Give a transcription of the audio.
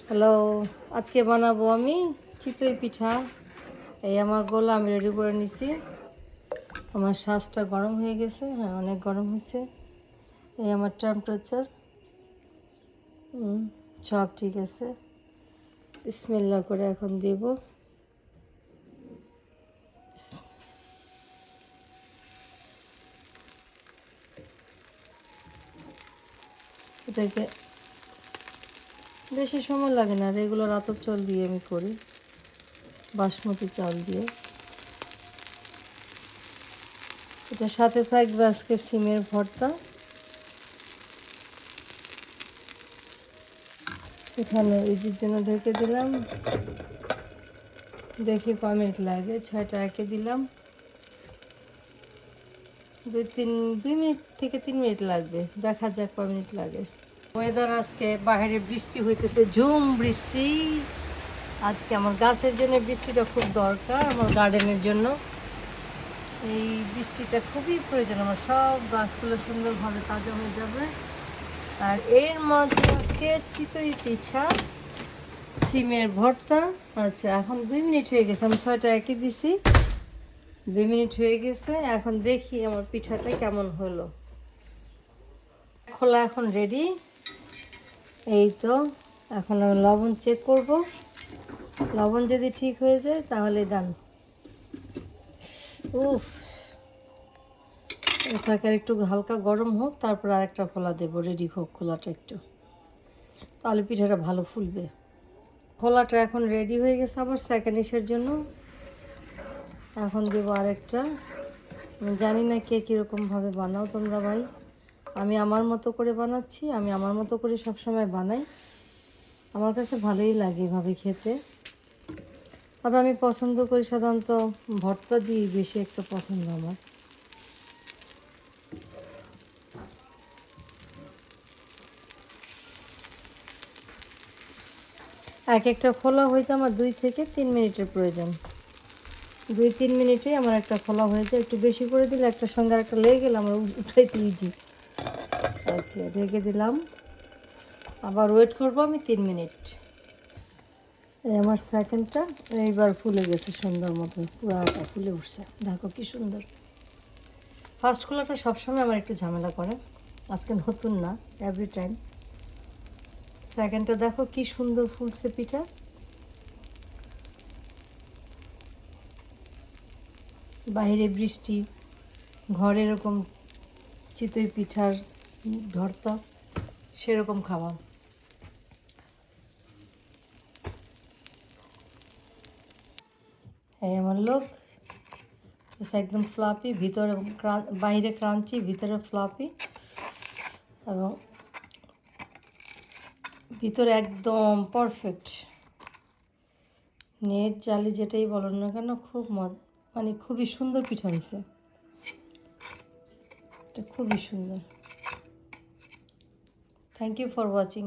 Hello, আজকে বানাবো আমি চিতই পিঠা। এই আমার গোলা আমি রেডি করে নিছি। আমার শ্বাসটা গরম হয়ে গেছে, হ্যাঁ অনেক গরম হয়েছে। এই আমার টেম্পারেচার সব ঠিক আছে। বিসমিল্লাহ করে এখন দেব। এটাকে বেশি সময় লাগে না, রেগুলার আতপ চাল দিয়ে আমি করি, বাসমতি চাল দিয়ে। এটার সাথে থাকবে আজকে সিমের ভর্তা। এখানে ইজির জন্য ঢেকে দিলাম, দেখি কয় মিনিট লাগে। 6টা একে দিলাম, 2 থেকে 3 মিনিট লাগবে, দেখা যাক কয় মিনিট লাগে। ওয়েদার আজকে বাইরে বৃষ্টি হইতেছে, ঝুম বৃষ্টি। আজকে আমার গাছের জন্য বৃষ্টিটা খুব দরকার, আমার গার্ডেনের জন্য এই বৃষ্টিটা খুবই প্রয়োজন। আমার সব গাছগুলো সুন্দরভাবে তাজা হয়ে যাবে। আর এর মধ্যে আজকে চিতই পিঠা, সিমের ভর্তা। আচ্ছা, এখন 2 মিনিট হয়ে গেছে, আমি 6টা একে দিছি, 2 মিনিট হয়ে গেছে। এখন দেখি আমার পিঠাটা কেমন হলো। খোলা এখন রেডি। এই তো, এখন আমি লবণ চেক করব। লবণ যদি ঠিক হয়ে যায় তাহলে ডান। উফ, এটাকে একটু হালকা গরম হোক, তারপর আরেকটা খোলা দেবো, রেডি হোক খোলাটা একটু, তাহলে পিঠাটা ভালো ফুলবে। খোলাটা এখন রেডি হয়ে গেছে আবার সেকেন্ড ইসের জন্য। এখন দেবো আরেকটা। আমি জানি না কে কীরকমভাবে বানাও তোমরা ভাই, আমি আমার মতো করে বানাচ্ছি, আমি আমার মতো করে সবসময় বানাই। আমার কাছে ভালোই লাগে এভাবে খেতে। তবে আমি পছন্দ করি সাধারণত ভর্তা দিয়ে, বেশি একটা পছন্দ আমার। এক একটা খোলা হইতে আমার 2 থেকে 3 মিনিটের প্রয়োজন। 2-3 মিনিটেই আমার একটা খোলা হয়ে যায়। একটু বেশি করে দিলে একটার সঙ্গে একটা লেগে গেলে আমার উঠাইতে ইজি। ওকে, ঢেকে দিলাম, আবার ওয়েট করবো আমি 3 মিনিট। এই আমার সেকেন্ডটা এইবার ফুলে গেছে সুন্দর মতো, পুরাটা ফুলে উঠছে, দেখো কি সুন্দর। ফার্স্ট খোলাটা সবসময় আমার একটু ঝামেলা করে, আজকে নতুন না, এভরি টাইম। সেকেন্ডটা দেখো কি সুন্দর ফুলছে পিঠা। বাইরে বৃষ্টি, ঘরে এরকম চিতই পিঠার ভর্তা, সেরকম খাবার। এই আমার লোক একদম ফ্লাপি, ভিতরে বাইরে ক্রাঞ্চি, ভিতরে ফ্লাপি, এবং ভিতরে একদম পারফেক্ট। নেট জালি যেটাই বলো না কেন, খুব মানে খুবই সুন্দর পিঠা হয়েছে, এটা খুবই সুন্দর। Thank you for watching.